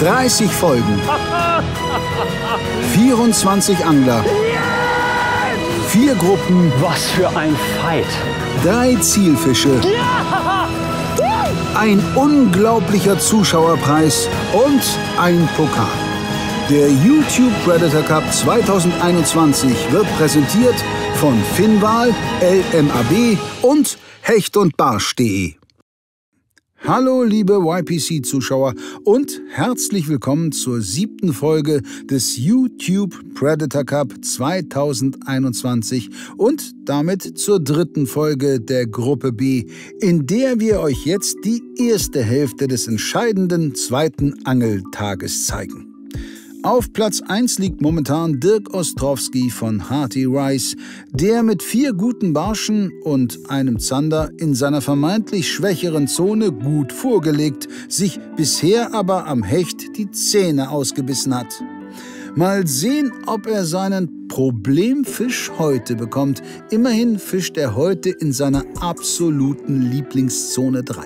30 Folgen. 24 Angler. 4 Gruppen. Was für ein Fight. 3 Zielfische. Ein unglaublicher Zuschauerpreis und ein Pokal. Der YouTube Predator Cup 2021 wird präsentiert von Finnwal, LMAB und Hecht und Barsch.de. Hallo liebe YPC-Zuschauer und herzlich willkommen zur 7. Folge des YouTube Predator Cup 2021 und damit zur 3. Folge der Gruppe B, in der wir euch jetzt die erste Hälfte des entscheidenden 2. Angeltages zeigen. Auf Platz 1 liegt momentan Dirk Ostrowski von Hearty Rice, der mit 4 guten Barschen und einem Zander in seiner vermeintlich schwächeren Zone gut vorgelegt, sich bisher aber am Hecht die Zähne ausgebissen hat. Mal sehen, ob er seinen Problemfisch heute bekommt. Immerhin fischt er heute in seiner absoluten Lieblingszone 3.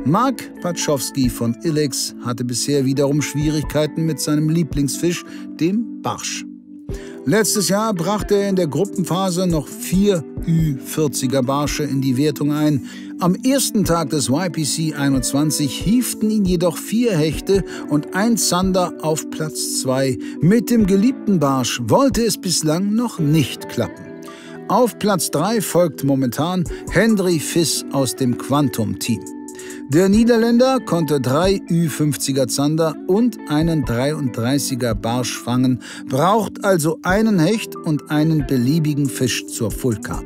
Mark Patschowski von Ilex hatte bisher wiederum Schwierigkeiten mit seinem Lieblingsfisch, dem Barsch. Letztes Jahr brachte er in der Gruppenphase noch 4 Ü40er Barsche in die Wertung ein. Am ersten Tag des YPC 21 hieften ihn jedoch 4 Hechte und ein Zander auf Platz 2. Mit dem geliebten Barsch wollte es bislang noch nicht klappen. Auf Platz 3 folgt momentan Hendry Viss aus dem Quantum-Team. Der Niederländer konnte 3 Ü50er Zander und einen 33er Barsch fangen, braucht also einen Hecht und einen beliebigen Fisch zur Fullcard.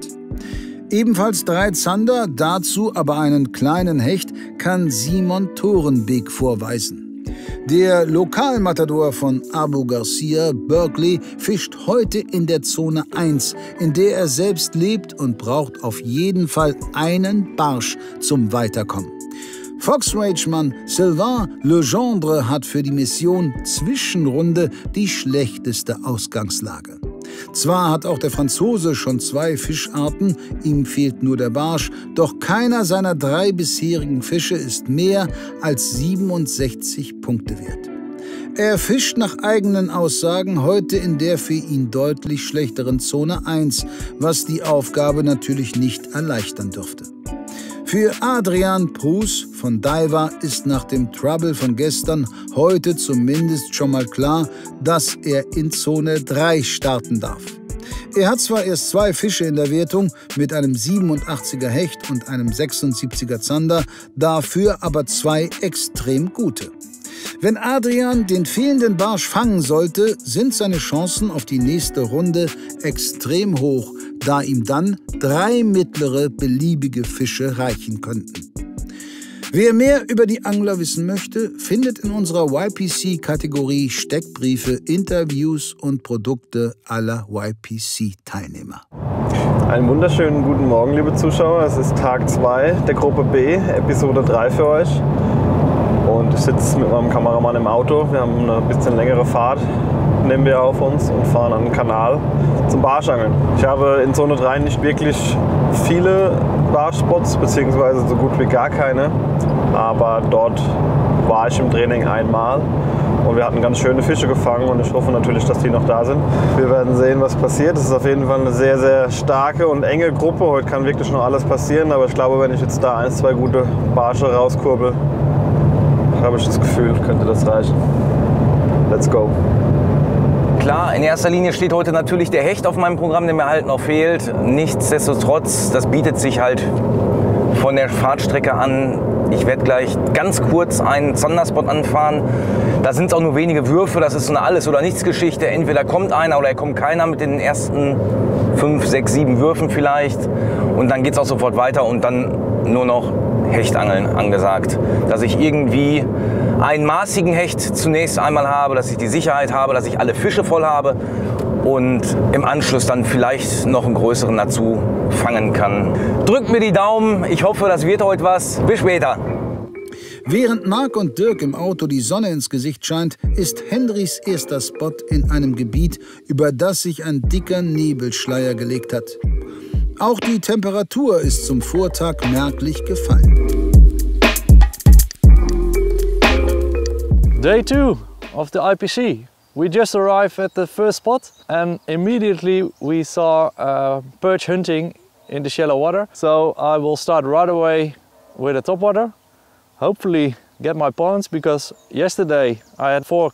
Ebenfalls 3 Zander, dazu aber einen kleinen Hecht, kann Simon Thorenbeek vorweisen. Der Lokalmatador von Abu Garcia, Berkeley, fischt heute in der Zone 1, in der er selbst lebt und braucht auf jeden Fall einen Barsch zum Weiterkommen. Fox-Rage-Mann Sylvain Legendre hat für die Mission Zwischenrunde die schlechteste Ausgangslage. Zwar hat auch der Franzose schon 2 Fischarten, ihm fehlt nur der Barsch, doch keiner seiner 3 bisherigen Fische ist mehr als 67 Punkte wert. Er fischt nach eigenen Aussagen heute in der für ihn deutlich schlechteren Zone 1, was die Aufgabe natürlich nicht erleichtern dürfte. Für Adrian Prus von Daiwa ist nach dem Trouble von gestern heute zumindest schon mal klar, dass er in Zone 3 starten darf. Er hat zwar erst 2 Fische in der Wertung mit einem 87er Hecht und einem 76er Zander, dafür aber 2 extrem gute. Wenn Adrian den fehlenden Barsch fangen sollte, sind seine Chancen auf die nächste Runde extrem hoch, da ihm dann 3 mittlere beliebige Fische reichen könnten. Wer mehr über die Angler wissen möchte, findet in unserer YPC-Kategorie Steckbriefe, Interviews und Produkte aller YPC-Teilnehmer. Einen wunderschönen guten Morgen, liebe Zuschauer. Es ist Tag 2 der Gruppe B, Episode 3 für euch. Und ich sitze mit meinem Kameramann im Auto. Wir haben eine bisschen längere Fahrt, nehmen wir auf uns und fahren an den Kanal zum Barschangeln. Ich habe in Zone 3 nicht wirklich viele Barschspots, beziehungsweise so gut wie gar keine. Aber dort war ich im Training einmal und wir hatten ganz schöne Fische gefangen und ich hoffe natürlich, dass die noch da sind. Wir werden sehen, was passiert. Es ist auf jeden Fall eine sehr, sehr starke und enge Gruppe. Heute kann wirklich noch alles passieren, aber ich glaube, wenn ich jetzt da 1, 2 gute Barsche rauskurbel, habe ich das Gefühl, könnte das reichen. Let's go. Klar, in erster Linie steht heute natürlich der Hecht auf meinem Programm, der mir halt noch fehlt. Nichtsdestotrotz, das bietet sich halt von der Fahrtstrecke an. Ich werde gleich ganz kurz einen Zanderspot anfahren. Da sind es auch nur wenige Würfe, das ist so eine Alles- oder Nichts-Geschichte. Entweder kommt einer oder kommt keiner mit den ersten 5, 6, 7 Würfen vielleicht. Und dann geht es auch sofort weiter und dann nur noch Hechtangeln angesagt. Dass ich irgendwie einen maßigen Hecht zunächst einmal habe, dass ich die Sicherheit habe, dass ich alle Fische voll habe und im Anschluss dann vielleicht noch einen größeren dazu fangen kann. Drückt mir die Daumen, ich hoffe, das wird heute was. Bis später. Während Mark und Dirk im Auto die Sonne ins Gesicht scheint, ist Hendrys erster Spot in einem Gebiet, über das sich ein dicker Nebelschleier gelegt hat. Auch die Temperatur ist zum Vortag merklich gefallen. Day 2 of the IPC. We just arrived at the first spot and immediately we saw perch hunting in the shallow water. So I will start right away with the topwater. Hopefully get my points, because yesterday I had 4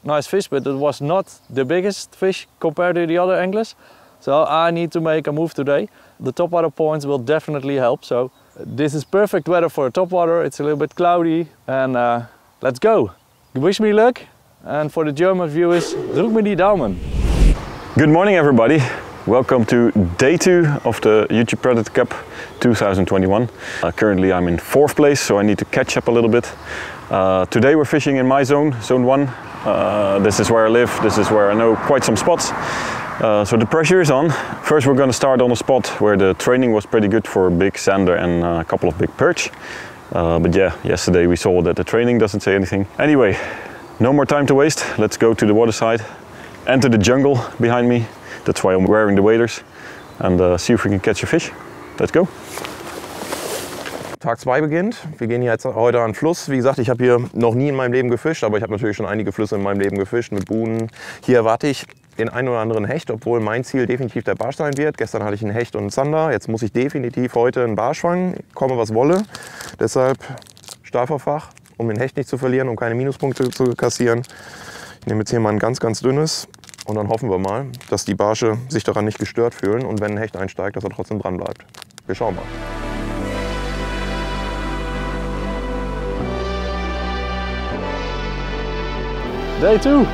nice fish, but it was not the biggest fish compared to the other anglers. So I need to make a move today. The topwater points will definitely help. So this is perfect weather for a topwater. It's a little bit cloudy and let's go. Wish me luck. And for the German viewers, druk me die Daumen. Good morning everybody. Welcome to day 2 of the YouTube Predator Cup 2021. Currently I'm in 4th place, so I need to catch up a little bit. Today we're fishing in my zone, zone 1. This is where I live, this is where I know quite some spots. So the pressure is on. First we're going to start on a spot where the training was pretty good for a big sander and a couple of big perch. But yeah, yesterday we saw that the training doesn't say anything. Anyway, no more time to waste. Let's go to the water side, enter the jungle behind me. That's why I'm wearing the waders, and see if we can catch a fish. Let's go. Tag 2 beginnt. Wir gehen jetzt heute an den Fluss. Wie gesagt, ich habe hier noch nie in meinem Leben gefischt, aber ich habe natürlich schon einige Flüsse in meinem Leben gefischt mit Buhnen. Hier erwarte ich den einen oder anderen Hecht, obwohl mein Ziel definitiv der Barsch sein wird. Gestern hatte ich einen Hecht und einen Zander. Jetzt muss ich definitiv heute einen Barsch fangen, komme was wolle. Deshalb Stahlverfach, um den Hecht nicht zu verlieren, um keine Minuspunkte zu kassieren. Ich nehme jetzt hier mal ein ganz, ganz dünnes. Und dann hoffen wir mal, dass die Barsche sich daran nicht gestört fühlen und wenn ein Hecht einsteigt, dass er trotzdem dran bleibt. Wir schauen mal. Day 2.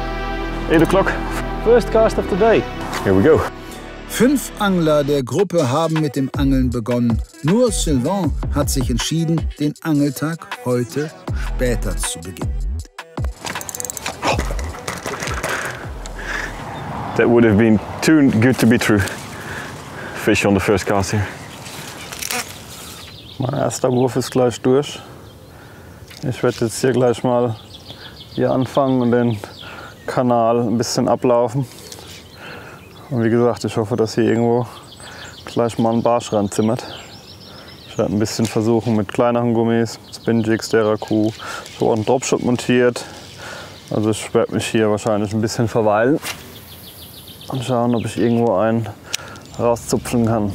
8 o'clock. First cast of the day. Here we go. 5 Angler der Gruppe haben mit dem Angeln begonnen. Nur Sylvain hat sich entschieden, den Angeltag heute später zu beginnen. That would have been too good to be true. Fish on the first cast here. Mein erster Wurf ist gleich durch. Ich werde jetzt hier gleich mal hier anfangen und den Kanal ein bisschen ablaufen. Und wie gesagt, ich hoffe, dass hier irgendwo gleich mal ein Barsch ranzimmert. Ich werde ein bisschen versuchen mit kleineren Gummis, Spin-Jigs, Deraku. Ich habe auch einen Dropshot montiert. Also ich werde mich hier wahrscheinlich ein bisschen verweilen und schauen, ob ich irgendwo einen rauszupfen kann.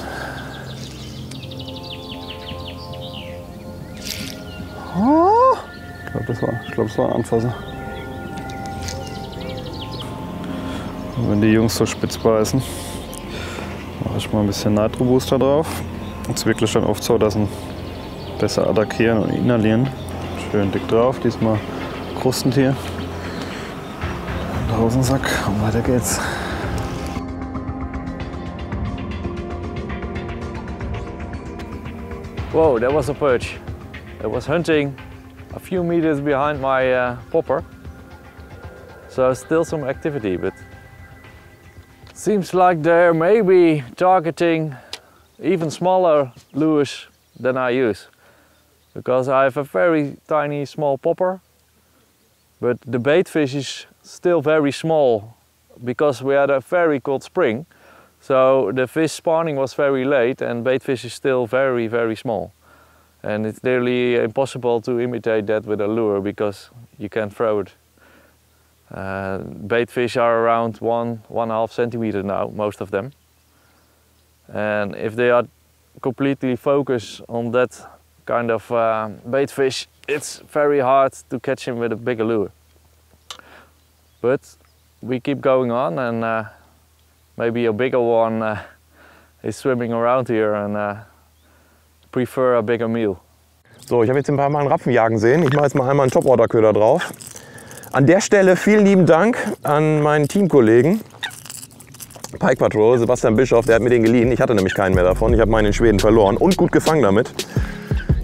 Ich glaube, das war ein Anfasser. Und wenn die Jungs so spitz beißen, mache ich mal ein bisschen Nitro Booster drauf. Es ist wirklich dann oft so, dass sie besser attackieren und inhalieren. Schön dick drauf, diesmal Krustentier. Hosensack und weiter geht's. Whoa, that was a perch. It was hunting a few meters behind my popper. So still some activity, but seems like they're maybe targeting even smaller lures than I use. Because I have a very tiny small popper, but the bait fish is still very small because we had a very cold spring. So the fish spawning was very late and bait fish is still very, very small. And it's nearly impossible to imitate that with a lure because you can't throw it. Bait fish are around 1.5 centimeters now, most of them. And if they are completely focused on that kind of bait fish, it's very hard to catch him with a bigger lure. But we keep going on and maybe a bigger one is swimming around here and prefer a bigger meal. So, ich habe jetzt ein paar Mal einen Rapfen jagen sehen. Ich mache jetzt mal einmal einen Topwater-Köder drauf. An der Stelle vielen lieben Dank an meinen Teamkollegen Pike Patrol, Sebastian Bischof, der hat mir den geliehen. Ich hatte nämlich keinen mehr davon. Ich habe meinen in Schweden verloren und gut gefangen damit.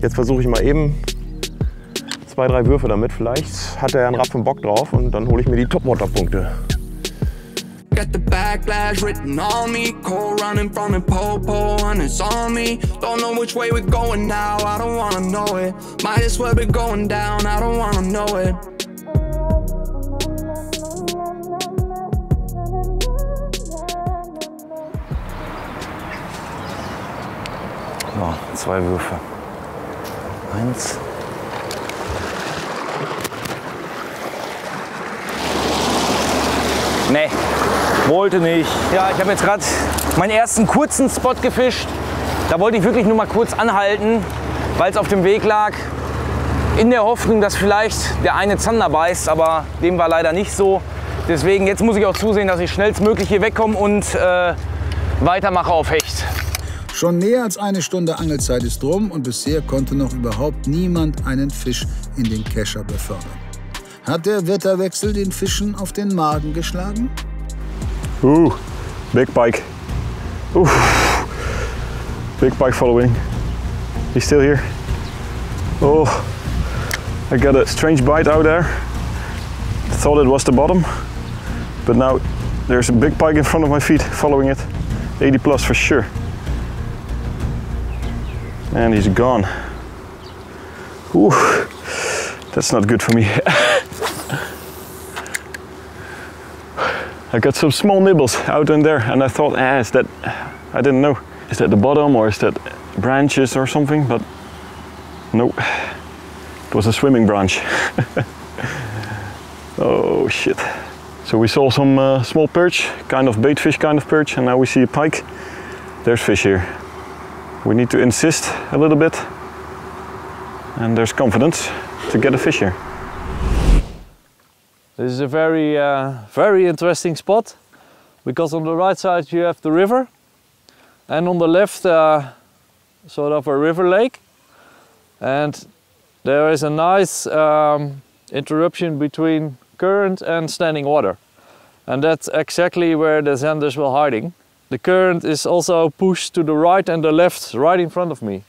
Jetzt versuche ich mal eben 2, 3 Würfe damit. Vielleicht hat er einen Rapfen Bock drauf und dann hole ich mir die Topwater-Punkte. Got the backlash written on me, cold running from the po-po and it's on me. Don't know which way we're going now, I don't wanna know it. Might as well be going down, I don't wanna know it. So, 2 Würfe. 1. Nee, wollte nicht. Ja, ich habe jetzt gerade meinen ersten kurzen Spot gefischt. Da wollte ich wirklich nur mal kurz anhalten, weil es auf dem Weg lag. In der Hoffnung, dass vielleicht der eine Zander beißt, aber dem war leider nicht so. Deswegen jetzt muss ich auch zusehen, dass ich schnellstmöglich hier wegkomme und weitermache auf Hecht. Schon mehr als eine Stunde Angelzeit ist rum und bisher konnte noch überhaupt niemand einen Fisch in den Kescher befördern. Hat der Wetterwechsel den Fischen auf den Magen geschlagen? Big pike. Big pike following. He's still here. Oh, I got a strange bite out there. Thought it was the bottom, but now there's a big pike in front of my feet following it. 80 plus for sure. And he's gone. Ooh, that's not good for me. I got some small nibbles out in there and I thought, is that, I didn't know, is that the bottom or is that branches or something? But no, it was a swimming branch. Oh shit. So we saw some small perch, kind of bait fish kind of perch, and now we see a pike. There's fish here. We need to insist a little bit, and there's confidence to get a fish here. This is a very interesting spot, because on the right side you have the river, and on the left sort of a river lake, and there is a nice interruption between current and standing water, and that's exactly where the zanders were hiding. The current is also pushed to the right and the left, right in front of me,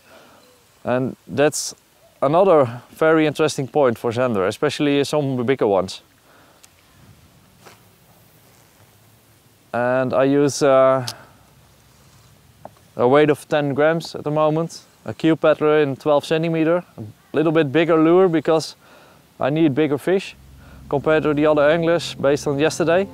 and that's another very interesting point for zander, especially some of the bigger ones. And I use a weight of 10 grams at the moment, a Q paddler in 12 centimeter, a little bit bigger lure because I need bigger fish compared to the other anglers based on yesterday.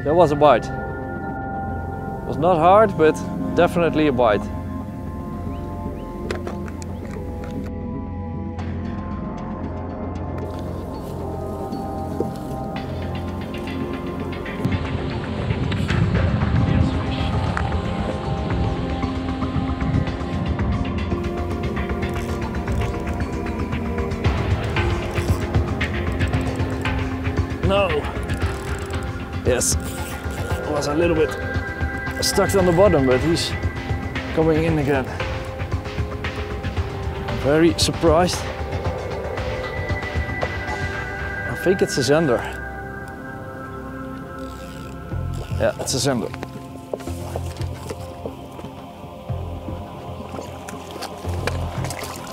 There was a bite. It was not hard, but definitely a bite. No. Yes, was a little bit stuck on the bottom, but he's coming in again. I'm very surprised. I think it's a zander. Yeah, it's a zander.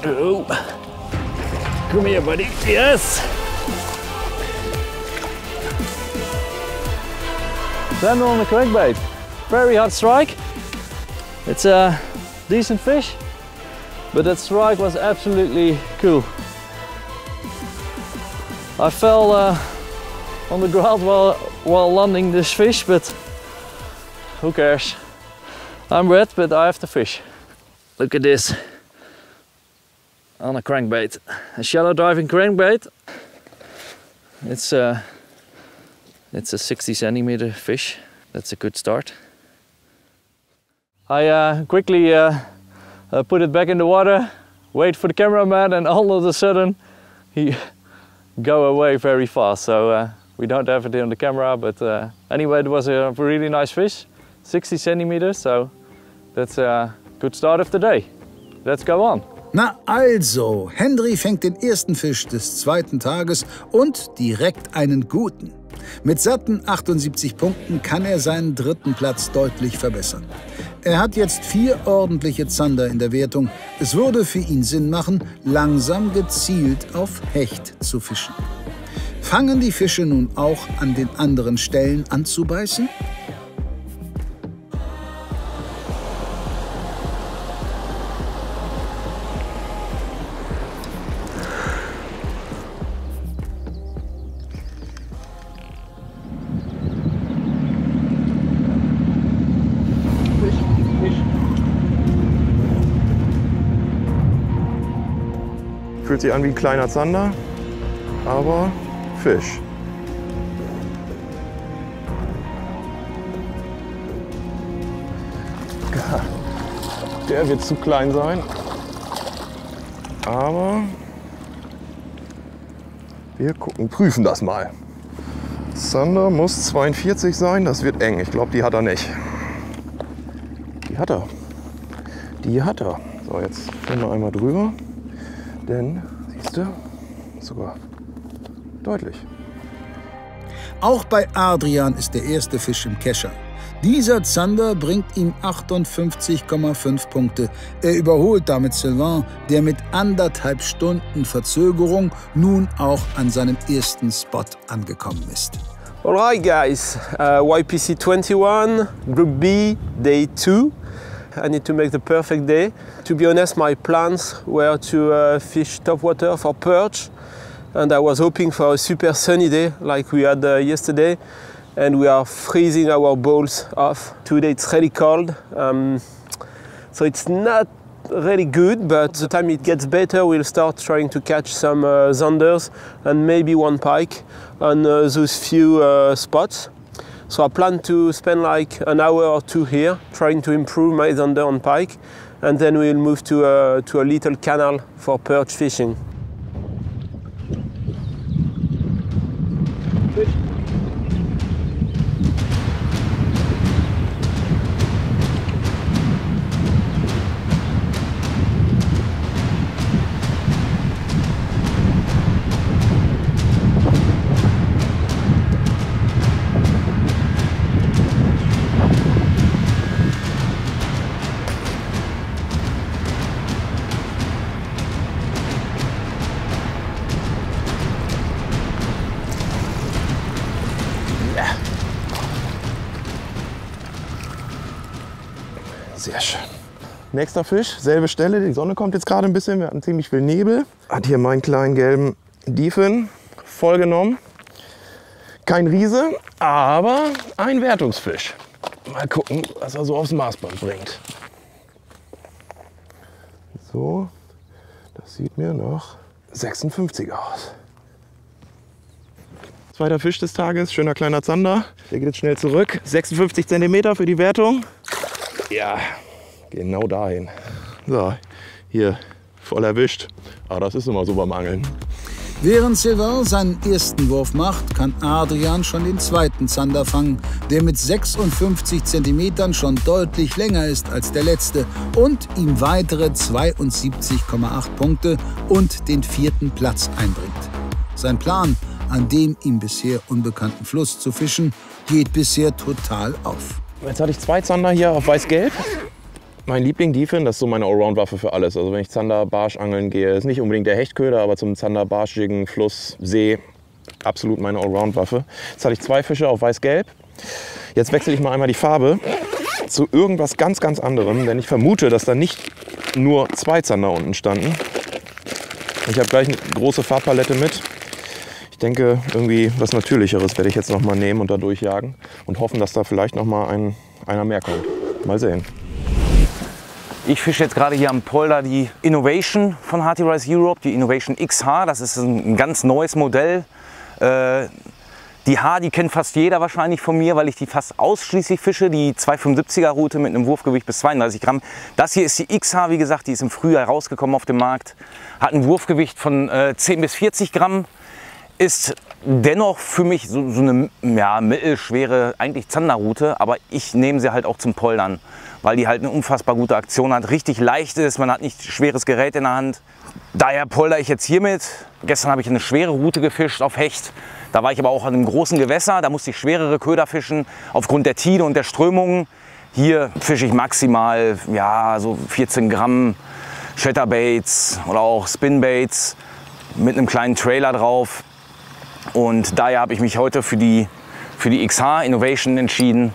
Oh, come here, buddy. Yes. Zander on the crankbait. Very hard strike. It's a decent fish, but that strike was absolutely cool. I fell on the ground while landing this fish, but who cares? I'm wet, but I have to fish. Look at this on a crankbait, a shallow diving crankbait. It's a 60 centimeter fish. That's a good start. I quickly put it back in the water, wait for the cameraman, and all of a sudden he go away very fast. So we don't have it on the camera, but anyway, it was a really nice fish, 60 centimeters. So that's a good start of the day. Let's go on. Na also, Hendry fängt den ersten Fisch des zweiten Tages und direkt einen guten. Mit satten 78 Punkten kann er seinen dritten Platz deutlich verbessern. Er hat jetzt 4 ordentliche Zander in der Wertung. Es würde für ihn Sinn machen, langsam gezielt auf Hecht zu fischen. Fangen die Fische nun auch an den anderen Stellen an zu beißen? Fühlt sich an wie ein kleiner Zander. aber Fisch. Der wird zu klein sein, aber wir prüfen das mal. Zander muss 42 sein, das wird eng. Ich glaube, die hat er nicht. Die hat er. Die hat er. So, jetzt gehen wir einmal drüber, denn, siehst du, sogar deutlich. Auch bei Adrian ist der erste Fisch im Kescher. Dieser Zander bringt ihm 58,5 Punkte. Er überholt damit Sylvain, der mit 1,5 Stunden Verzögerung nun auch an seinem ersten Spot angekommen ist. Alright guys, YPC 21, Group B, Day 2. I need to make the perfect day. To be honest, my plans were to fish topwater for perch, and I was hoping for a super sunny day like we had yesterday. And we are freezing our balls off. Today it's really cold, so it's not really good, but the time it gets better we'll start trying to catch some zanders and maybe one pike on those few spots. So I plan to spend like an hour or two here trying to improve my zander and pike, and then we'll move to a little canal for perch fishing. Sehr schön. Nächster Fisch, selbe Stelle. Die Sonne kommt jetzt gerade ein bisschen. Wir hatten ziemlich viel Nebel. Hat hier meinen kleinen gelben Diefin vollgenommen. Kein Riese, aber ein Wertungsfisch. Mal gucken, was er so aufs Maßband bringt. So, das sieht mir nach 56 aus. Zweiter Fisch des Tages, schöner kleiner Zander. Der geht jetzt schnell zurück. 56 cm für die Wertung. Ja, genau dahin. So, hier voll erwischt. Aber das ist immer so beim Angeln. Während Sylvain seinen ersten Wurf macht, kann Adrian schon den zweiten Zander fangen, der mit 56 cm schon deutlich länger ist als der letzte und ihm weitere 72,8 Punkte und den vierten Platz einbringt. Sein Plan, an dem ihm bisher unbekannten Fluss zu fischen, geht bisher total auf. Jetzt hatte ich zwei Zander hier auf weiß-gelb. Mein Liebling Diefin, das ist so meine Allround-Waffe für alles. Also wenn ich Zander, Barsch angeln gehe, ist nicht unbedingt der Hechtköder, aber zum Zander, Barschigen, Fluss, See, absolut meine Allround-Waffe. Jetzt hatte ich zwei Fische auf weiß-gelb. Jetzt wechsle ich mal einmal die Farbe zu irgendwas ganz, ganz anderem, denn ich vermute, dass da nicht nur zwei Zander unten standen. Ich habe gleich eine große Farbpalette mit. Ich denke, irgendwie was Natürlicheres werde ich jetzt noch mal nehmen und da durchjagen und hoffen, dass da vielleicht noch mal einer mehr kommt. Mal sehen. Ich fische jetzt gerade hier am Polder die Innovation von HT-Wrights Europe, die Innovation XH. Das ist ein ganz neues Modell. Die H, die kennt fast jeder wahrscheinlich von mir, weil ich die fast ausschließlich fische. Die 275er Route mit einem Wurfgewicht bis 32 Gramm. Das hier ist die XH, wie gesagt, die ist im Frühjahr rausgekommen auf dem Markt. Hat ein Wurfgewicht von 10 bis 40 Gramm. Ist dennoch für mich so eine mittelschwere eigentlich Zanderroute, aber ich nehme sie halt auch zum Poldern, weil die halt eine unfassbar gute Aktion hat, richtig leicht ist, man hat nicht schweres Gerät in der Hand. Daher polder ich jetzt hiermit. Gestern habe ich eine schwere Route gefischt auf Hecht, da war ich aber auch an einem großen Gewässer, da musste ich schwerere Köder fischen aufgrund der Tide und der Strömungen. Hier fische ich maximal so 14 Gramm Chatterbaits oder auch Spinbaits mit einem kleinen Trailer drauf. Und daher habe ich mich heute für die XH Innovation entschieden.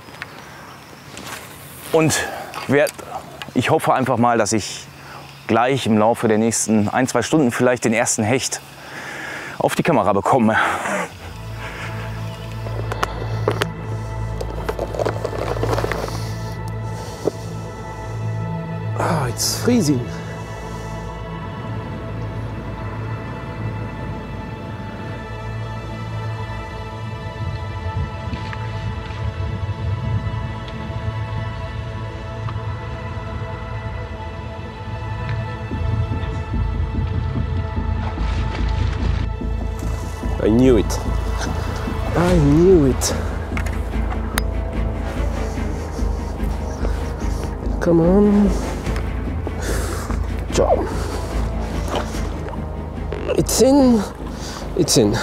Und ich hoffe einfach mal, dass ich gleich im Laufe der nächsten 1-2 Stunden vielleicht den ersten Hecht auf die Kamera bekomme. Ah, it's freezing. knew it. I knew it. Come on. Job. It's in. It's in.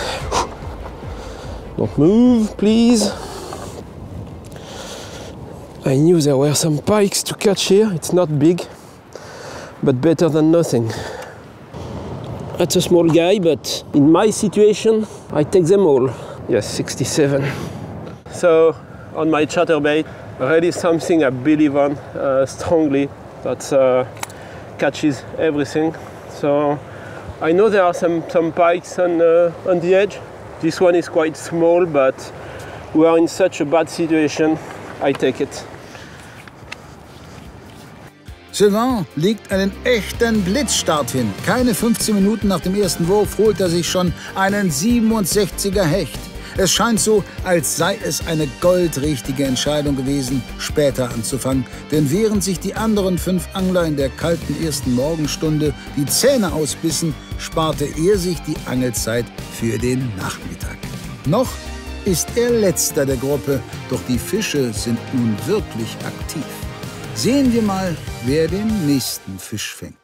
Don't move, please. I knew there were some pikes to catch here. It's not big, but better than nothing. That's a small guy, but in my situation, I take them all. Yes, 67. So, on my chatterbait, really something I believe on strongly, that catches everything. So, I know there are some pikes on the edge. This one is quite small, but we are in such a bad situation, I take it. Sylvain legt einen echten Blitzstart hin. Keine 15 Minuten nach dem ersten Wurf holt er sich schon einen 67er Hecht. Es scheint so, als sei es eine goldrichtige Entscheidung gewesen, später anzufangen. Denn während sich die anderen 5 Angler in der kalten ersten Morgenstunde die Zähne ausbissen, sparte er sich die Angelzeit für den Nachmittag. Noch ist er letzter der Gruppe, doch die Fische sind nun wirklich aktiv. Sehen wir mal, wer den nächsten Fisch fängt.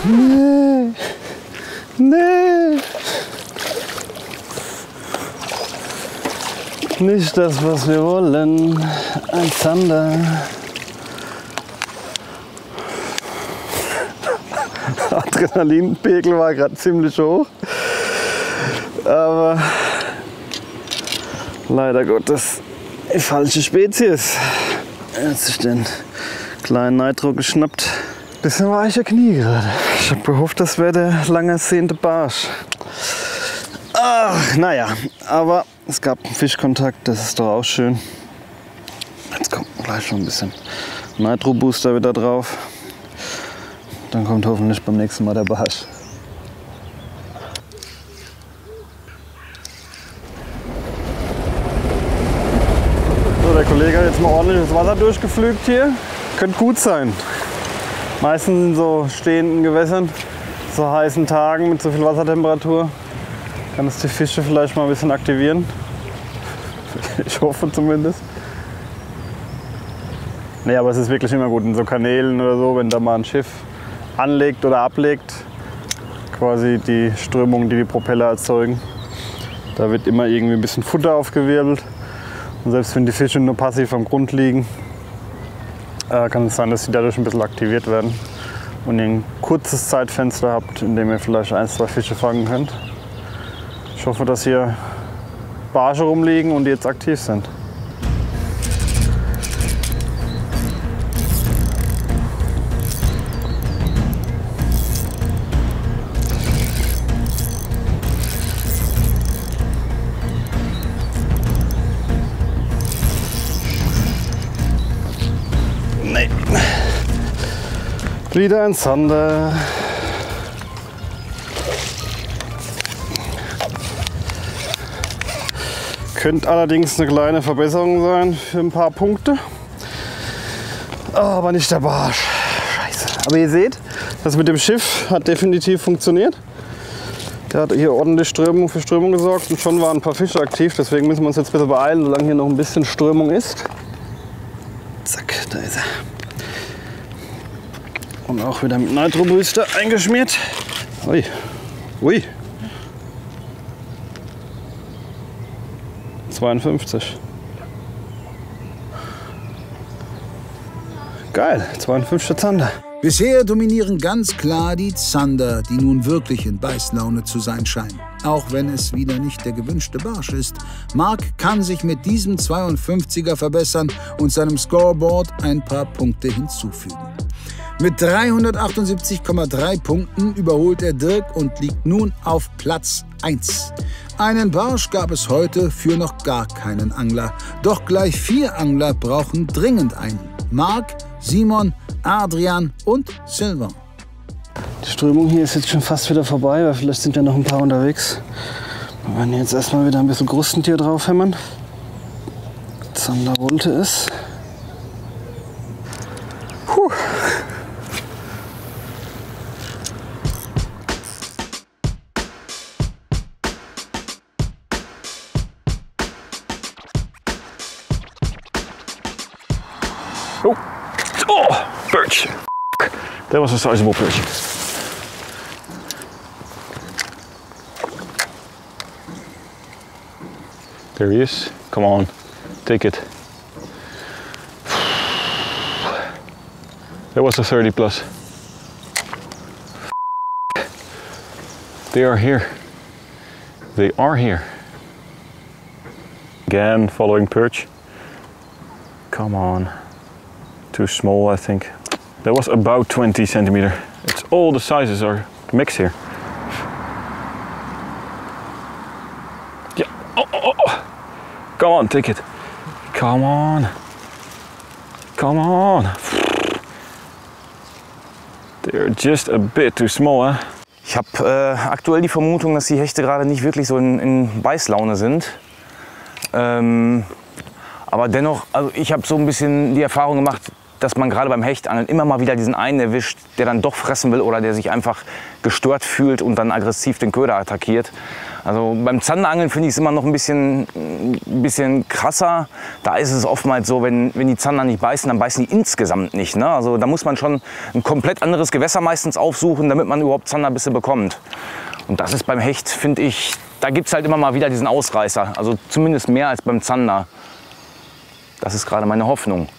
Nee. Nee. Nicht das, was wir wollen. Ein Zander. Adrenalinpegel war gerade ziemlich hoch. Aber leider Gottes die falsche Spezies. Er hat sich den kleinen Nitro geschnappt. Bisschen weiche Knie gerade. Ich habe gehofft, das wäre der lang ersehnte Barsch. Ach, naja, aber es gab einen Fischkontakt, das ist doch auch schön. Jetzt kommt gleich schon ein bisschen Nitro Booster wieder drauf. Dann kommt hoffentlich beim nächsten Mal der Barsch. So, der Kollege hat jetzt mal ordentlich das Wasser durchgepflügt hier. Könnte gut sein. Meistens in so stehenden Gewässern, so heißen Tagen mit so viel Wassertemperatur, kann es die Fische vielleicht mal ein bisschen aktivieren. Ich hoffe zumindest. Nee, aber es ist wirklich immer gut in so Kanälen oder so, wenn da mal ein Schiff anlegt oder ablegt, quasi die Strömung, die die Propeller erzeugen. Da wird immer irgendwie ein bisschen Futter aufgewirbelt. Und selbst wenn die Fische nur passiv am Grund liegen, kann es sein, dass sie dadurch ein bisschen aktiviert werden und ihr ein kurzes Zeitfenster habt, in dem ihr vielleicht 1, 2 Fische fangen könnt. Ich hoffe, dass hier Barsche rumliegen und die jetzt aktiv sind. Nee. Wieder ein Zander. Könnte allerdings eine kleine Verbesserung sein für ein paar Punkte. Aber nicht der Barsch. Scheiße. Aber ihr seht, das mit dem Schiff hat definitiv funktioniert. Der hat hier ordentlich Strömung für Strömung gesorgt und schon waren ein paar Fische aktiv. Deswegen müssen wir uns jetzt ein bisschen beeilen, solange hier noch ein bisschen Strömung ist. Zack, da ist er. Und auch wieder mit Nitro Booster eingeschmiert. Ui. Ui. 52. Geil, 52 Zander. Bisher dominieren ganz klar die Zander, die nun wirklich in Beißlaune zu sein scheinen. Auch wenn es wieder nicht der gewünschte Barsch ist. Marc kann sich mit diesem 52er verbessern und seinem Scoreboard ein paar Punkte hinzufügen. Mit 378,3 Punkten überholt er Dirk und liegt nun auf Platz 1. Einen Barsch gab es heute für noch gar keinen Angler. Doch gleich 4 Angler brauchen dringend einen. Marc, Simon, Adrian und Sylvain. Die Strömung hier ist jetzt schon fast wieder vorbei, weil vielleicht sind ja noch ein paar unterwegs. Wir werden jetzt erstmal wieder ein bisschen Krustentier draufhämmern. Zander wollte es. Puh. Oh, perch. That was a sizable perch. There he is. Come on, take it. That was a 30 plus. They are here. They are here. Again, following perch. Come on. Too small, I think. That was about 20 centimeter. It's all the sizes are mixed here. Yeah. Oh. Come on, take it. Come on. Come on. They're just a bit too small, huh? Ich habe aktuell die Vermutung, dass die Hechte gerade nicht wirklich so in Beißlaune sind. Aber dennoch, also ich habe so ein bisschen die Erfahrung gemacht, dass man gerade beim Hechtangeln immer mal wieder diesen einen erwischt, der dann doch fressen will oder der sich einfach gestört fühlt und dann aggressiv den Köder attackiert. Also beim Zanderangeln finde ich es immer noch ein bisschen krasser. Da ist es oftmals so, wenn die Zander nicht beißen, dann beißen die insgesamt nicht. Ne? Also da muss man schon ein komplett anderes Gewässer meistens aufsuchen, damit man überhaupt Zanderbisse bekommt. Und das ist beim Hecht, finde ich, da gibt es halt immer mal wieder diesen Ausreißer. Also zumindest mehr als beim Zander. Das ist gerade meine Hoffnung.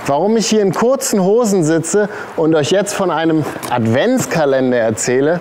Warum ich hier in kurzen Hosen sitze und euch jetzt von einem Adventskalender erzähle,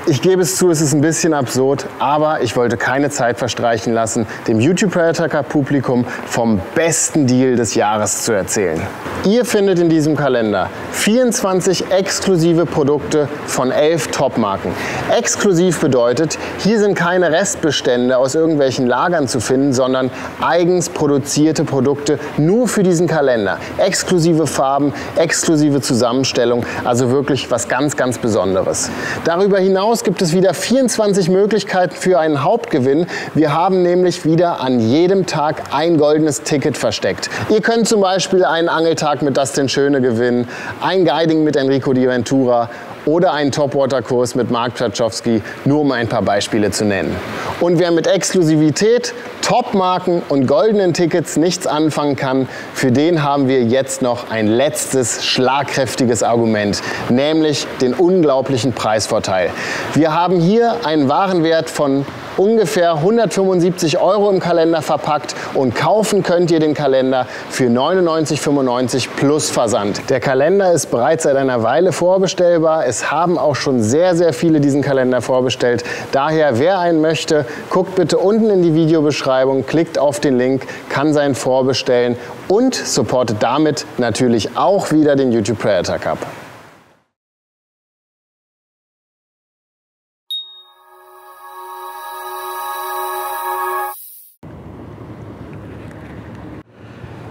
ich gebe es zu, es ist ein bisschen absurd, aber ich wollte keine Zeit verstreichen lassen, dem YouTube Predator Cup Publikum vom besten Deal des Jahres zu erzählen. Ihr findet in diesem Kalender 24 exklusive Produkte von 11 Top-Marken. Exklusiv bedeutet, hier sind keine Restbestände aus irgendwelchen Lagern zu finden, sondern eigens produzierte Produkte nur für diesen Kalender. Exklusive Farben, exklusive Zusammenstellung, also wirklich was ganz, ganz Besonderes. Darüber hinaus gibt es wieder 24 Möglichkeiten für einen Hauptgewinn. Wir haben nämlich wieder an jedem Tag ein goldenes Ticket versteckt. Ihr könnt zum Beispiel einen Angeltag mit Dustin Schöne gewinnen, ein Guiding mit Enrico Di Ventura oder einen Topwater-Kurs mit Mark Ptaschowski, nur um ein paar Beispiele zu nennen. Und wer mit Exklusivität, Top-Marken und goldenen Tickets nichts anfangen kann, für den haben wir jetzt noch ein letztes schlagkräftiges Argument, nämlich den unglaublichen Preisvorteil. Wir haben hier einen Warenwert von ungefähr 175 € im Kalender verpackt und kaufen könnt ihr den Kalender für 99,95 € plus Versand. Der Kalender ist bereits seit einer Weile vorbestellbar. Es haben auch schon sehr, sehr viele diesen Kalender vorbestellt. Daher, wer einen möchte, guckt bitte unten in die Videobeschreibung, klickt auf den Link, kann seinen vorbestellen und supportet damit natürlich auch wieder den YouTube Predator Cup.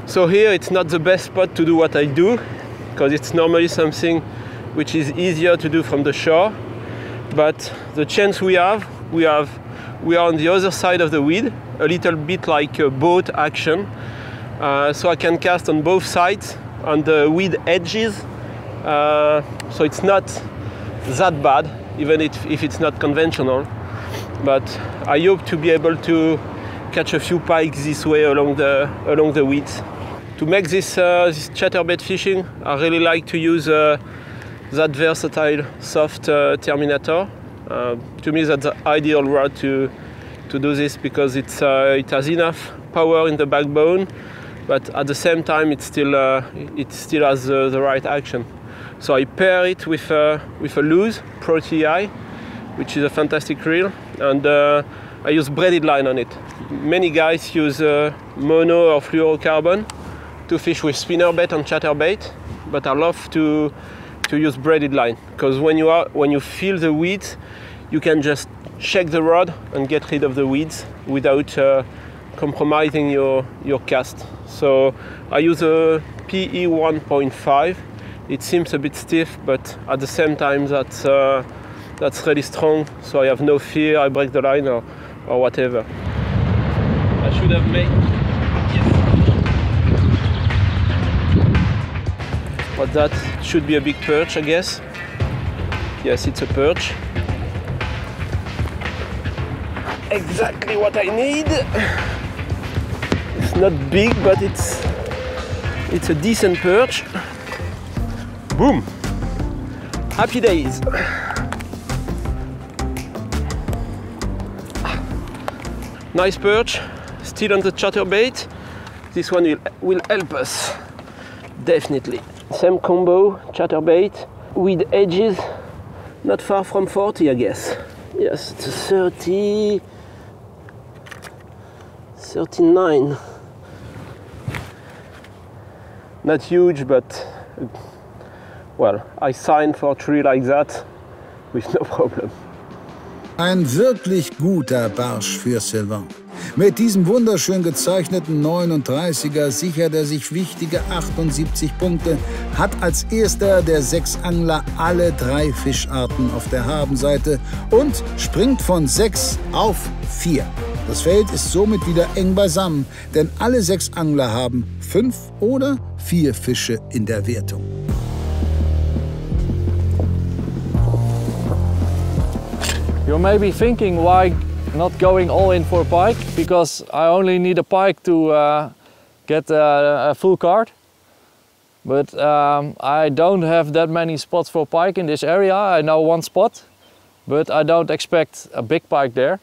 So here it's not the best spot to do what I do, because it's normally something which is easier to do from the shore. But the chance we are on the other side of the weed, a little bit like a boat action. So I can cast on both sides, on the weed edges. So it's not that bad, even if it's not conventional. But I hope to be able to catch a few pikes this way along the weeds. To make this chatterbait fishing, I really like to use that versatile soft Terminator. To me, that's the ideal rod to do this because it has enough power in the backbone, but at the same time it still has the right action. So I pair it with a Lew's Pro TI, which is a fantastic reel, and I use braided line on it. Many guys use mono or fluorocarbon to fish with spinnerbait and chatterbait, but I love to use braided line because when you feel the weeds, you can just shake the rod and get rid of the weeds without compromising your cast. So I use a PE 1.5. It seems a bit stiff, but at the same time that's really strong. So I have no fear I break the line or whatever. I should have made. Yes. But that should be a big perch, I guess. Yes, it's a perch. Exactly what I need. It's not big, but it's a decent perch. Boom! Happy days. Nice perch, still on the chatterbait. This one will help us, definitely. Same combo, chatterbait, with edges not far from 40, I guess. Yes, it's 30, 39. Not huge, but well, I signed for a tree like that with no problem. Ein wirklich guter Barsch für Sylvain. Mit diesem wunderschön gezeichneten 39er sichert er sich wichtige 78 Punkte, hat als erster der 6 Angler alle 3 Fischarten auf der Habenseite und springt von 6 auf 4. Das Feld ist somit wieder eng beisammen, denn alle 6 Angler haben 5 oder 4 Fische in der Wertung. You may be thinking why not going all in for a pike, because I only need a pike to get a full card. But I don't have that many spots for pike in this area. I know one spot, but I don't expect a big pike there.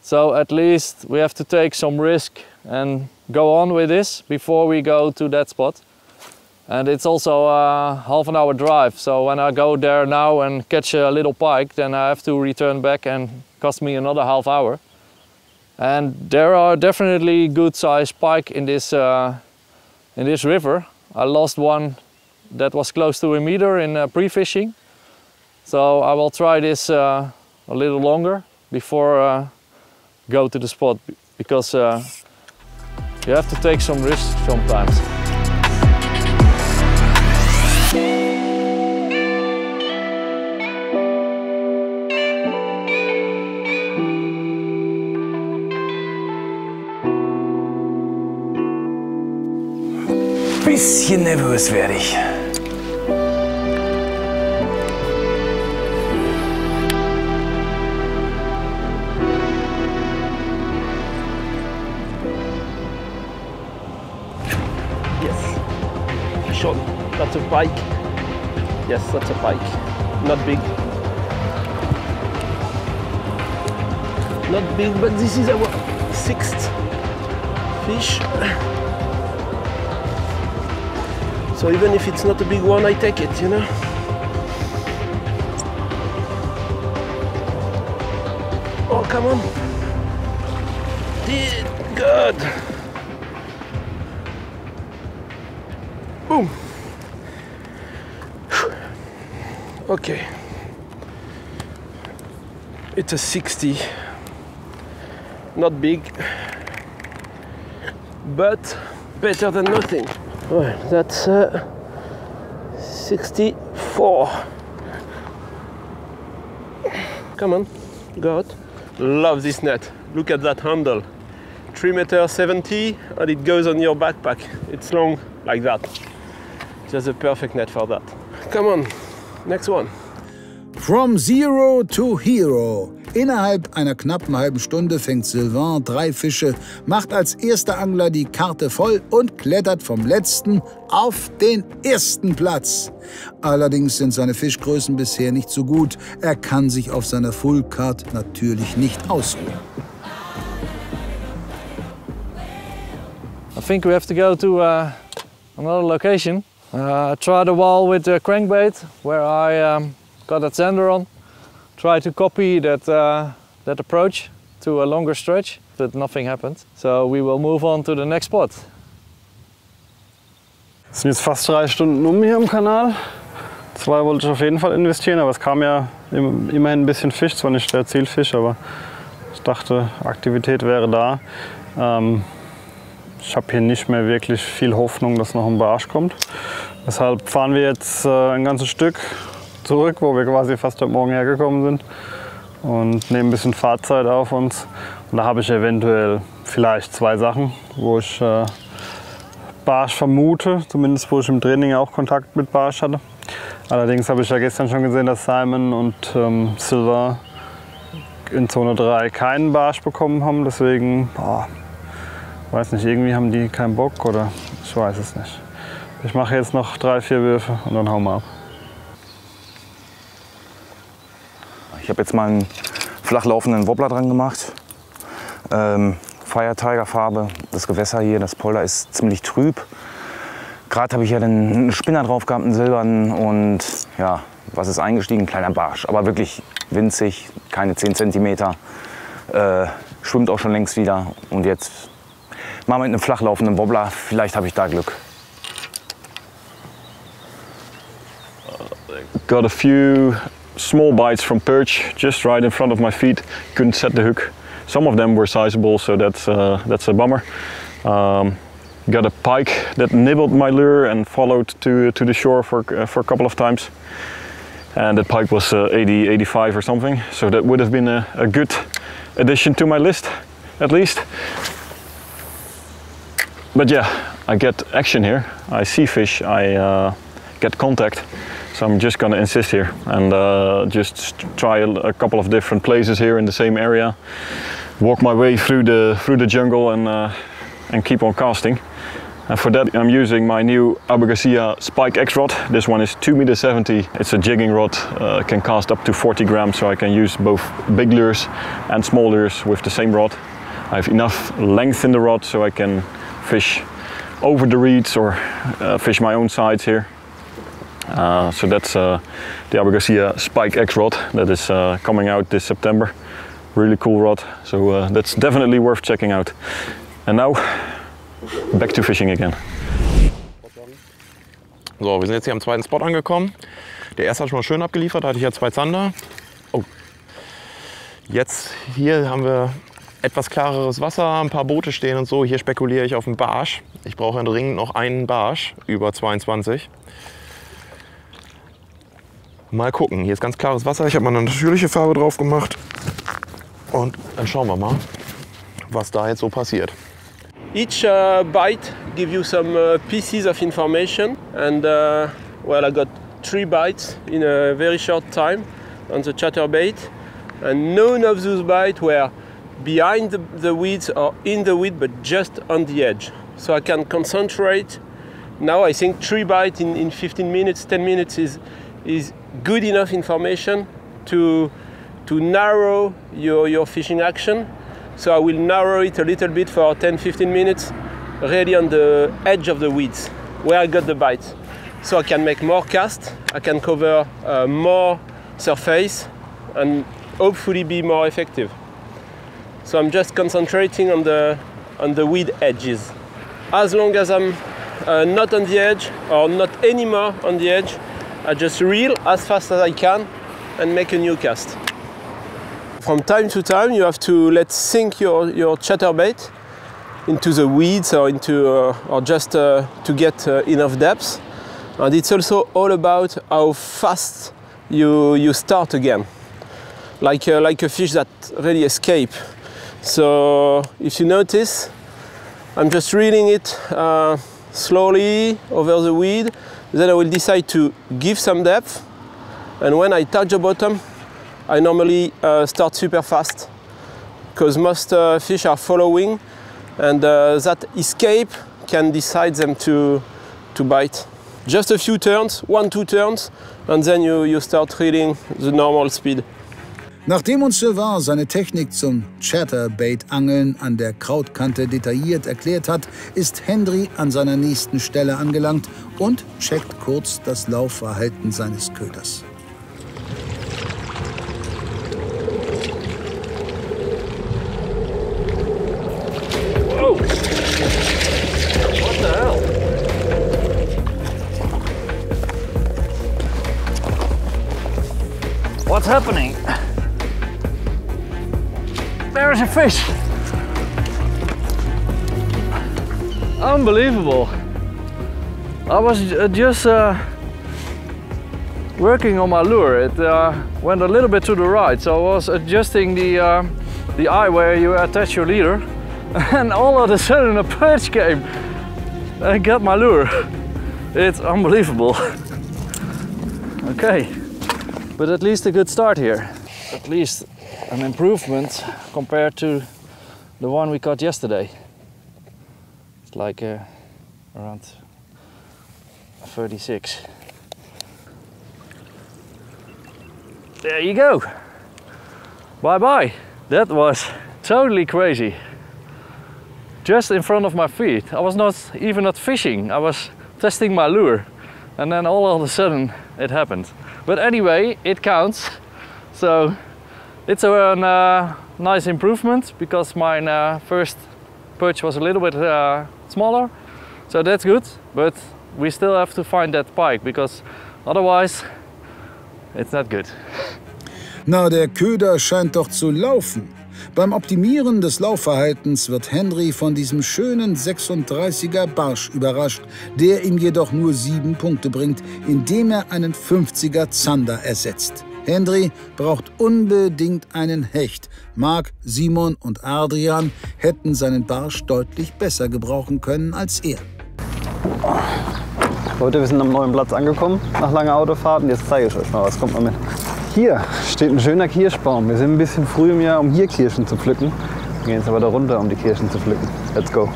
So at least we have to take some risk and go on with this before we go to that spot. And it's also a half an hour drive, so when I go there now and catch a little pike, then I have to return back and cost me another half hour. And there are definitely good sized pike in this river. I lost one that was close to a meter in pre-fishing. So I will try this a little longer before go to the spot, because you have to take some risks sometimes. Bisschen nervös werde ich. Yes, sure, that's a pike. Yes, that's a pike. Not big. Not big, but this is our 6th fish. So even if it's not a big one, I take it, you know. Oh, come on. Good. Boom. Okay. It's a 60. Not big, but better than nothing. Well, that's 64. Come on, go out. Love this net. Look at that handle. 3.70 m, and it goes on your backpack. It's long like that. Just a perfect net for that. Come on, next one. From zero to hero. Innerhalb einer knappen halben Stunde fängt Sylvain 3 Fische, macht als erster Angler die Karte voll und klettert vom letzten auf den ersten Platz. Allerdings sind seine Fischgrößen bisher nicht so gut. Er kann sich auf seiner Full Card natürlich nicht ausruhen. I think we have to go to another location. Try the wall with the crankbait where I got that zander on. Try to copy that approach to a longer stretch, but nothing happened. So we will move on to the next spot. Es sind jetzt fast 3 Stunden um hier im Kanal. 2 wollte ich auf jeden Fall investieren, aber es kam ja immerhin ein bisschen Fisch, zwar nicht der Zielfisch, aber ich dachte, Aktivität wäre da. Ich habe hier nicht mehr wirklich viel Hoffnung, dass noch ein Barsch kommt. Deshalb fahren wir jetzt ein ganzes Stück zurück, wo wir quasi fast heute Morgen hergekommen sind, und nehmen ein bisschen Fahrzeit auf uns. Und da habe ich eventuell vielleicht 2 Sachen, wo ich Barsch vermute, zumindest wo ich im Training auch Kontakt mit Barsch hatte. Allerdings habe ich ja gestern schon gesehen, dass Simon und Silver in Zone 3 keinen Barsch bekommen haben, deswegen weiß nicht, irgendwie haben die keinen Bock oder ich weiß es nicht. Ich mache jetzt noch 3, 4 Würfe und dann hauen wir ab. Ich habe jetzt mal einen flach laufenden Wobbler dran gemacht. Fire Tiger Farbe. Das Gewässer hier, das Polder ist ziemlich trüb. Gerade habe ich ja einen Spinner drauf gehabt, einen silbernen, und ja, was ist eingestiegen? Ein kleiner Barsch, aber wirklich winzig, keine 10 cm. Schwimmt auch schon längst wieder, und jetzt mal mit einem flach laufenden Wobbler, vielleicht habe ich da Glück. Got a few small bites from perch just right in front of my feet. Couldn't set the hook. Some of them were sizable, so that's a bummer. Got a pike that nibbled my lure and followed to the shore for a couple of times. And that pike was 80, 85 or something, so that would have been a good addition to my list, at least. But yeah, I get action here. I see fish, I get contact. So I'm just gonna insist here and just try a couple of different places here in the same area. Walk my way through the jungle and keep on casting. And for that I'm using my new Abu Garcia Spike X rod. This one is 2.70 meters. It's a jigging rod, can cast up to 40 grams, so I can use both big lures and small lures with the same rod. I have enough length in the rod so I can fish over the reeds or fish my own sides here. So that's the Abu Garcia Spike X rod that is coming out this September. Really cool rod, so that's definitely worth checking out. And now, back to fishing again. So, wir sind jetzt hier am zweiten Spot angekommen. Der erste hat schon mal schön abgeliefert, da hatte ich ja 2 Zander. Oh. Jetzt hier haben wir etwas klareres Wasser, ein paar Boote stehen und so. Hier spekuliere ich auf einen Barsch. Ich brauche dringend noch einen Barsch über 22. Mal gucken, hier ist ganz klares Wasser. Ich habe mal eine natürliche Farbe drauf gemacht. Und dann schauen wir mal, was da jetzt so passiert. Each bite gives you some pieces of information, and well, I got 3 bites in a very short time on the chatterbait, and none of those bites were behind the weeds or in the weed, but just on the edge. So I can concentrate. Now I think 3 bites in 15 minutes, 10 minutes is good enough information to narrow your fishing action. So I will narrow it a little bit for 10-15 minutes, really on the edge of the weeds, where I got the bites. So I can make more casts, I can cover more surface, and hopefully be more effective. So I'm just concentrating on the weed edges. As long as I'm not on the edge, or not anymore on the edge, I just reel as fast as I can and make a new cast. From time to time you have to let sink your chatterbait into the weeds or into or just to get enough depth. And it's also all about how fast you start again, like a fish that really escape. So if you notice, I'm just reeling it slowly over the weed. Then I will decide to give some depth, and when I touch the bottom, I normally start super fast because most fish are following, and that escape can decide them to bite. Just a few turns, 1-2 turns, and then you start reading the normal speed. Nachdem uns Sylvain seine Technik zum Chatterbait-Angeln an der Krautkante detailliert erklärt hat, ist Hendry an seiner nächsten Stelle angelangt und checkt kurz das Laufverhalten seines Köders. Oh! What the hell? What's happening? There is a fish! Unbelievable! I was just working on my lure. It went a little bit to the right, so I was adjusting the eye where you attach your leader, and all of a sudden a perch came and got my lure. It's unbelievable. Okay, but at least a good start here. At least an improvement compared to the one we caught yesterday. It's like around 36. There you go. Bye bye. That was totally crazy. Just in front of my feet. I was not fishing. I was testing my lure, and then all of a sudden it happened. But anyway, it counts. So it's a nice improvement because my first perch was a little bit smaller, so that's good. But we still have to find that pike because otherwise it's not good. Na, der Köder scheint doch zu laufen. Beim Optimieren des Laufverhaltens wird Hendry von diesem schönen 36er Barsch überrascht, der ihm jedoch nur 7 Punkte bringt, indem er einen 50er Zander ersetzt. Hendry braucht unbedingt einen Hecht. Marc, Simon und Adrian hätten seinen Barsch deutlich besser gebrauchen können als er. Leute, wir sind am neuen Platz angekommen nach langer Autofahrt und jetzt zeige ich euch mal was. Kommt mal mit. Hier steht ein schöner Kirschbaum. Wir sind ein bisschen früh im Jahr, um hier Kirschen zu pflücken. Wir gehen jetzt aber da runter, um die Kirschen zu pflücken. Let's go.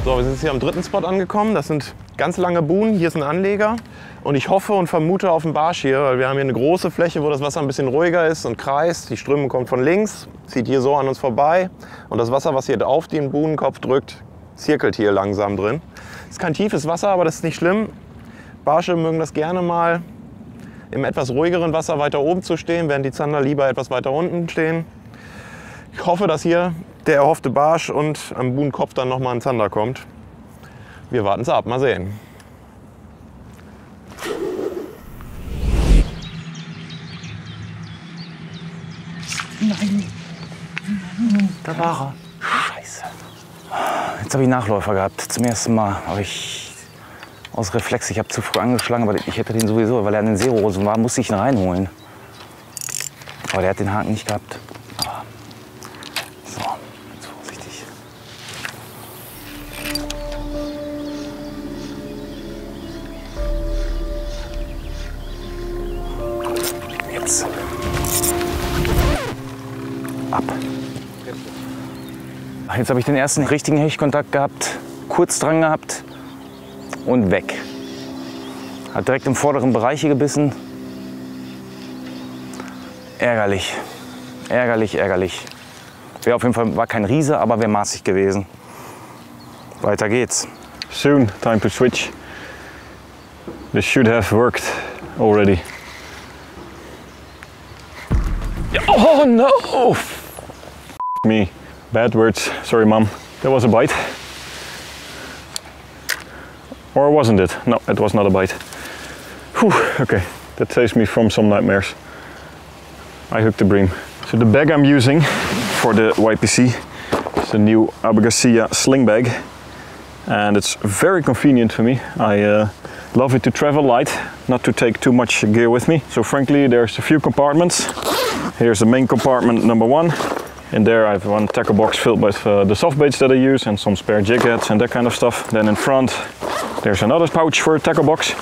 So, wir sind jetzt hier am dritten Spot angekommen. Das sind ganz lange Buhnen. Hier ist ein Anleger. Und ich hoffe und vermute auf den Barsch hier, weil wir haben hier eine große Fläche, wo das Wasser ein bisschen ruhiger ist und kreist. Die Strömung kommt von links, zieht hier so an uns vorbei. Und das Wasser, was hier auf den Buhnenkopf drückt, zirkelt hier langsam drin. Es ist kein tiefes Wasser, aber das ist nicht schlimm. Barsche mögen das gerne mal im etwas ruhigeren Wasser weiter oben zu stehen, während die Zander lieber etwas weiter unten stehen. Ich hoffe, dass hier der erhoffte Barsch und am Buhnenkopf dann nochmal ein Zander kommt. Wir warten es ab, mal sehen. Nein. Da war er. Scheiße. Jetzt habe ich Nachläufer gehabt, zum ersten Mal. Aber ich, aus Reflex, ich habe zu früh angeschlagen, aber ich hätte den sowieso, weil er an den Seerosen war, musste ich ihn reinholen. Aber der hat den Haken nicht gehabt. Aber so, jetzt vorsichtig. Jetzt. Ab. Jetzt habe ich den ersten richtigen Hechtkontakt gehabt, kurz dran gehabt und weg. Hat direkt im vorderen Bereich hier gebissen. Ärgerlich, ärgerlich, ärgerlich. Wäre auf jeden Fall, war kein Riese, aber wäre maßig gewesen. Weiter geht's. Soon, time to switch. This should have worked already. Oh no! Me. Bad words. Sorry, Mom. That was a bite. Or wasn't it? No, it was not a bite. Whew, okay, that saves me from some nightmares. I hooked the bream. So the bag I'm using for the YPC is the new Abu Garcia sling bag. And it's very convenient for me. I love it to travel light not to take too much gear with me. So frankly, there's a few compartments. Here's the main compartment number 1. In there I have one tackle box filled with the soft baits that I use and some spare jig heads and that kind of stuff. Then in front there's another pouch for a tackle box.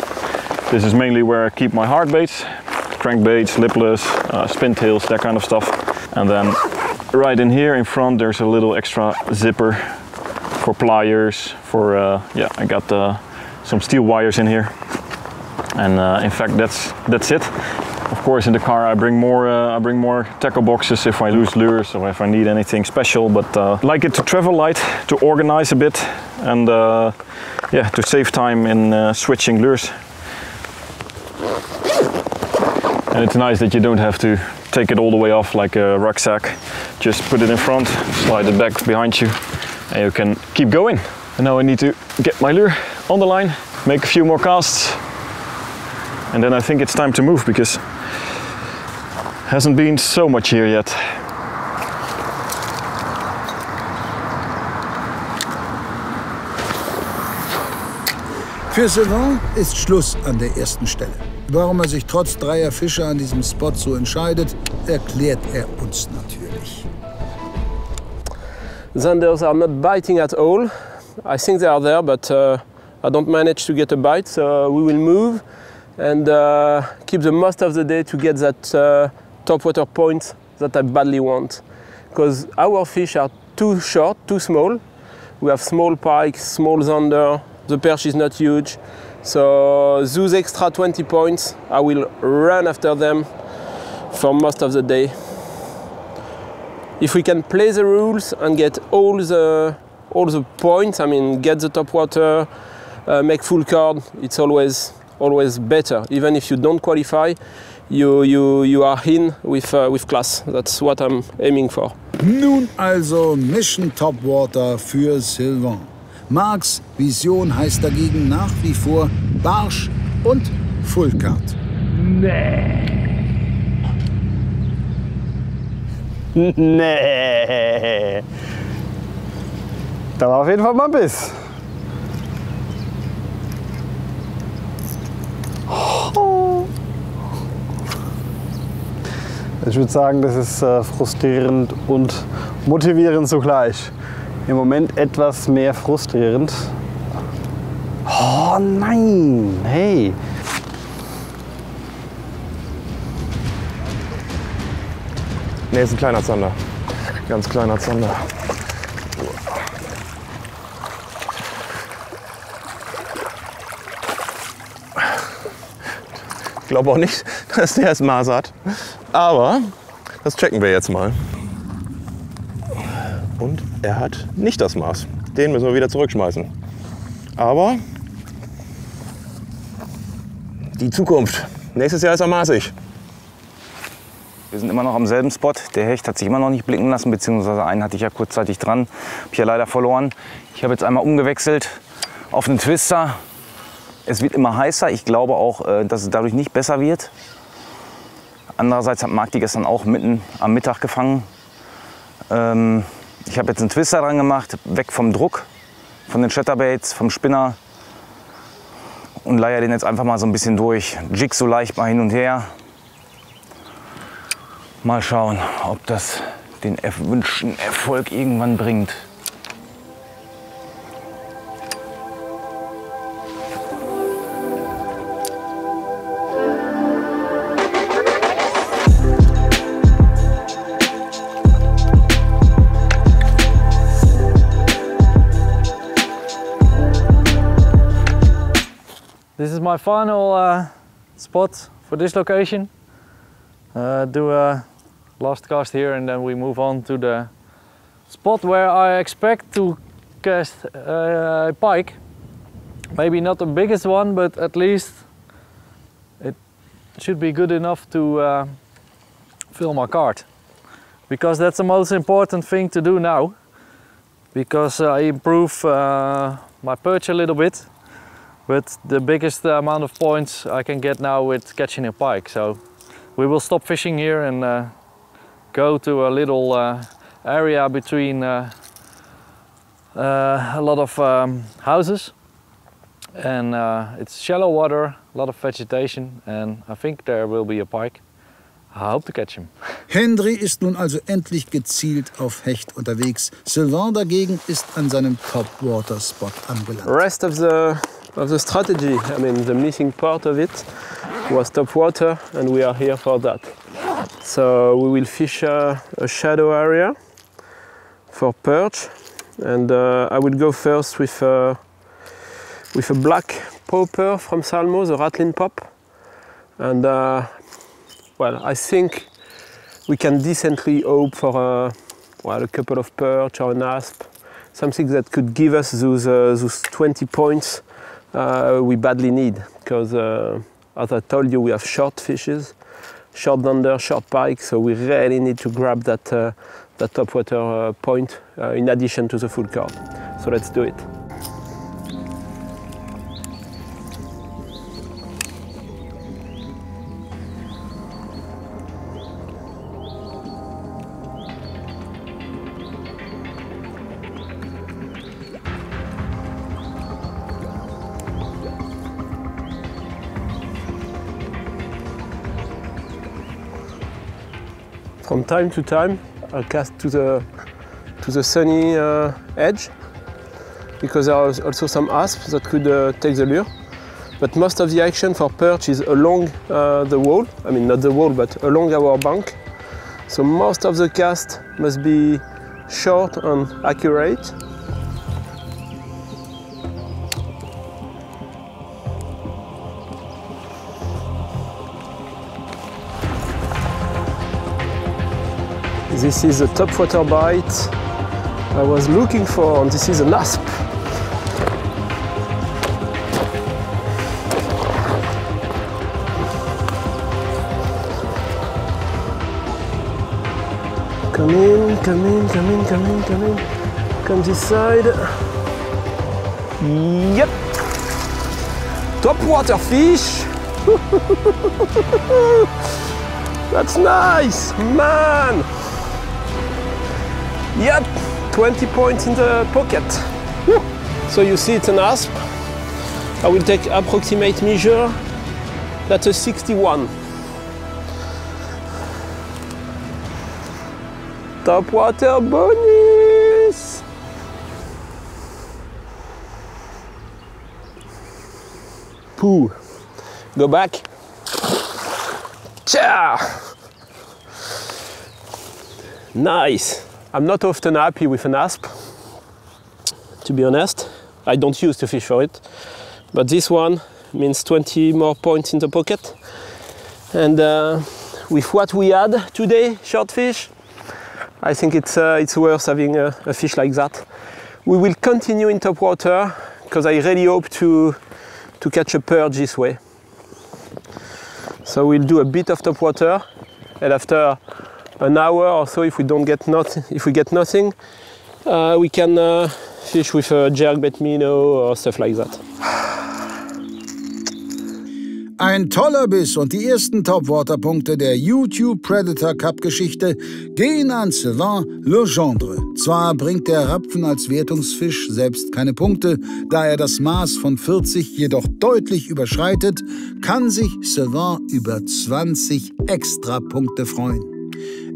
This is mainly where I keep my hard baits, crankbaits, lipless, spin tails, that kind of stuff. And then right in here in front there's a little extra zipper for pliers, for I got some steel wires in here. And in fact that's it. Of course in the car I bring more tackle boxes if I lose lures or if I need anything special, but I like it to travel light, to organize a bit, and to save time in switching lures. And it's nice that you don't have to take it all the way off like a rucksack. Just put it in front, slide it back behind you, and you can keep going. And now I need to get my lure on the line, make a few more casts, and then I think it's time to move because hasn't been so much here yet. Für Sylvain ist Schluss an der ersten Stelle. Warum er sich trotz 3 Fische an diesem Spot so entscheidet, erklärt er uns natürlich. Zanders are not biting at all. I think they are there, but I don't manage to get a bite, so we will move and keep the most of the day to get that topwater point that I badly want. Because our fish are too short, too small. We have small pike, small zander, the perch is not huge. So those extra 20 points, I will run after them for most of the day. If we can play the rules and get all the points, I mean get the topwater, make full card, it's always better. Even if you don't qualify, you are in with class. That's what I'm aiming for. Nun also Mission Topwater für Sylvain. Marks Vision heißt dagegen nach wie vor Barsch und Full Card. Nee. Da war auf jeden Fall mal ein Biss. Ich würde sagen, das ist frustrierend und motivierend zugleich. Im Moment etwas mehr frustrierend. Oh nein, hey. Ne, ist ein kleiner Zander. Ganz kleiner Zander. Ich glaube auch nicht, dass der das Maß hat. Aber das checken wir jetzt mal. Und er hat nicht das Maß. Den müssen wir wieder zurückschmeißen. Aber die Zukunft. Nächstes Jahr ist er maßig. Wir sind immer noch am selben Spot. Der Hecht hat sich immer noch nicht blicken lassen, beziehungsweise einen hatte ich ja kurzzeitig dran. Habe ich ja leider verloren. Ich habe jetzt einmal umgewechselt auf einen Twister. Es wird immer heißer. Ich glaube auch, dass es dadurch nicht besser wird. Andererseits hat Marc die gestern auch mitten am Mittag gefangen. Ich habe jetzt einen Twister dran gemacht, weg vom Druck, von den Chatterbaits, vom Spinner. Und leier den jetzt einfach mal so ein bisschen durch. Jig so leicht mal hin und her. Mal schauen, ob das den erwünschten Erfolg irgendwann bringt. This is my final spot for this location. Do a last cast here and then we move on to the spot where I expect to cast a pike. Maybe not the biggest one, but at least it should be good enough to fill my cart. Because that's the most important thing to do now. Because I improve my perch a little bit. But the biggest amount of points I can get now with catching a pike. So we will stop fishing here and go to a little area between a lot of houses and it's shallow water, a lot of vegetation, and I think there will be a pike. I hope to catch him. Hendry ist nun also endlich gezielt auf Hecht unterwegs. Sylvain dagegen ist an seinem Top-Water-Spot angelangt. Rest of the strategy, I mean the missing part of it was top water, and we are here for that. So we will fish a shadow area for perch, and I will go first with a black popper from Salmo, the Ratlin Pop, and well, I think we can decently hope for a couple of perch or an asp, something that could give us those 20 points we badly need, because as I told you, we have short fishes, short dunder, short pike, so we really need to grab that topwater point in addition to the full carp. So let's do it. From time to time, I'll cast to the sunny edge, because there are also some asps that could take the lure. But most of the action for perch is along the wall. I mean, not the wall, but along our bank. So most of the cast must be short and accurate. This is a topwater bite I was looking for, and this is an asp. Come in, come in, come in, come in, come in. Come this side. Yep! Topwater fish! That's nice, man! Yep, 20 points in the pocket. Woo. So you see it's an asp. I will take approximate measure. That's a 61. Topwater bonus! Pooh. Go back. Cha! Nice. I'm not often happy with an asp, to be honest. I don't use to fish for it, but this one means 20 more points in the pocket. And with what we had today, short fish, I think it's worth having a fish like that. We will continue in top water, because I really hope to catch a perch this way. So we'll do a bit of top water, and after an hour or so, if we get nothing, we can fish with a jerkbait minnow or stuff like that. Ein toller Biss und die ersten Topwater-Punkte der YouTube Predator Cup Geschichte gehen an Sylvain Legendre. Zwar bringt der Rapfen als Wertungsfisch selbst keine Punkte, da er das Maß von 40 jedoch deutlich überschreitet, kann sich Sylvain über 20 Extrapunkte freuen.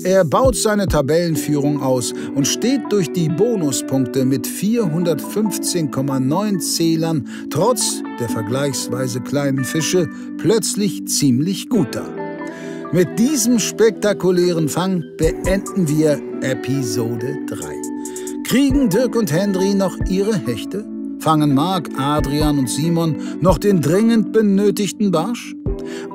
Er baut seine Tabellenführung aus und steht durch die Bonuspunkte mit 415,9 Zählern trotz der vergleichsweise kleinen Fische plötzlich ziemlich gut da. Mit diesem spektakulären Fang beenden wir Episode 3. Kriegen Dirk und Hendry noch ihre Hechte? Fangen Marc, Adrian und Simon noch den dringend benötigten Barsch?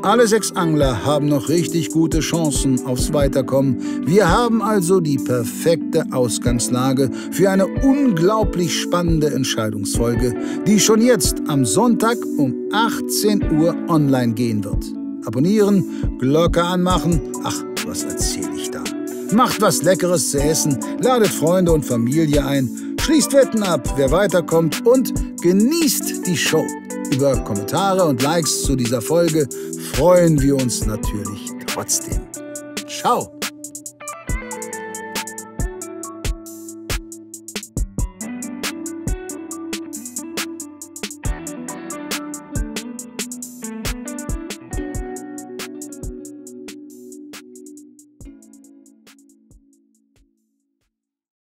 Alle 6 Angler haben noch richtig gute Chancen aufs Weiterkommen. Wir haben also die perfekte Ausgangslage für eine unglaublich spannende Entscheidungsfolge, die schon jetzt am Sonntag um 18 Uhr online gehen wird. Abonnieren, Glocke anmachen, ach, was erzähle ich da? Macht was Leckeres zu essen, ladet Freunde und Familie ein, schließt Wetten ab, wer weiterkommt und genießt die Show. Über Kommentare und Likes zu dieser Folge freuen wir uns natürlich trotzdem. Ciao!